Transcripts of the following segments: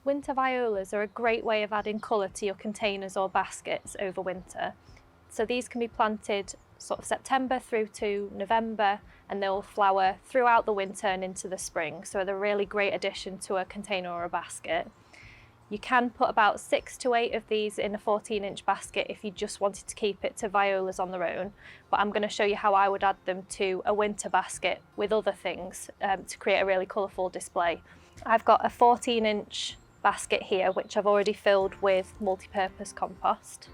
Winter violas are a great way of adding colour to your containers or baskets over winter. So these can be planted sort of September through to November, and they'll flower throughout the winter and into the spring. So they're a really great addition to a container or a basket. You can put about 6 to 8 of these in a 14-inch basket if you just wanted to keep it to violas on their own, but I'm going to show you how I would add them to a winter basket with other things to create a really colourful display. I've got a 14-inch basket here which I've already filled with multi-purpose compost,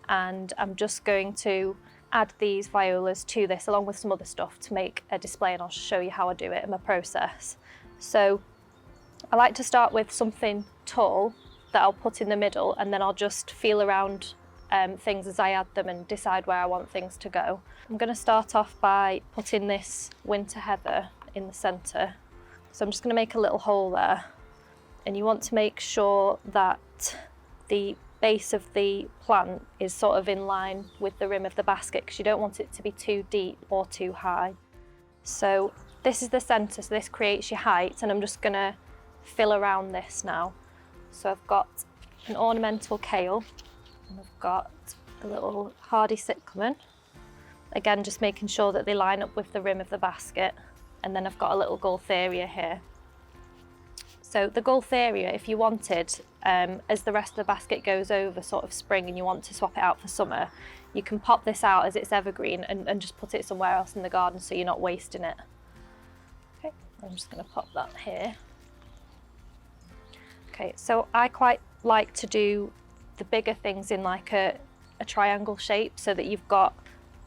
and I'm just going to add these violas to this along with some other stuff to make a display, and I'll show you how I do it in my process. So I like to start with something tall that I'll put in the middle, and then I'll just feel around things as I add them and decide where I want things to go. I'm going to start off by putting this winter heather in the centre. So I'm just going to make a little hole there, and you want to make sure that the base of the plant is sort of in line with the rim of the basket, because you don't want it to be too deep or too high. So this is the centre, so this creates your height, and I'm just going to fill around this now. So I've got an ornamental kale, and I've got a little hardy cyclamen. Again, just making sure that they line up with the rim of the basket. And then I've got a little Gaultheria here. So the Gaultheria, if you wanted, as the rest of the basket goes over sort of spring and you want to swap it out for summer, you can pop this out as it's evergreen and just put it somewhere else in the garden so you're not wasting it. Okay, I'm just going to pop that here. Okay, so I quite like to do the bigger things in like a triangle shape, so that you've got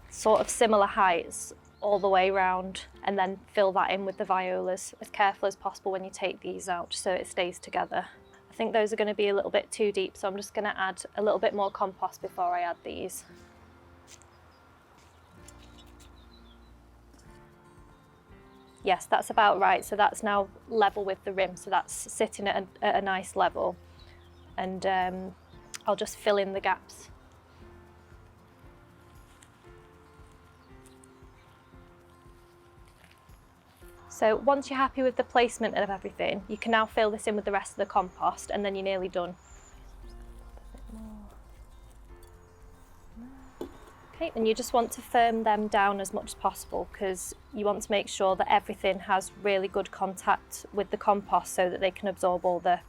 sort of similar heights all the way around, and then fill that in with the violas as careful as possible when you take these out, so it stays together. I think those are going to be a little bit too deep, so I'm just going to add a little bit more compost before I add these. Yes, that's about right. So that's now level with the rim, so that's sitting at a nice level. And I'll just fill in the gaps. So once you're happy with the placement of everything, you can now fill this in with the rest of the compost, and then you're nearly done. Okay, and you just want to firm them down as much as possible, because you want to make sure that everything has really good contact with the compost so that they can absorb all the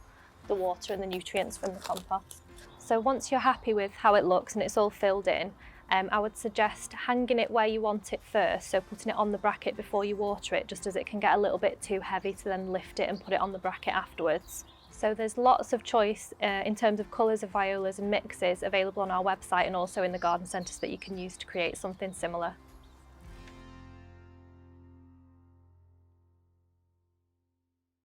water and the nutrients from the compost. So once you're happy with how it looks and it's all filled in, I would suggest hanging it where you want it first, so putting it on the bracket before you water it, just as it can get a little bit too heavy to then lift it and put it on the bracket afterwards. So there's lots of choice in terms of colours of violas and mixes available on our website and also in the garden centres that you can use to create something similar.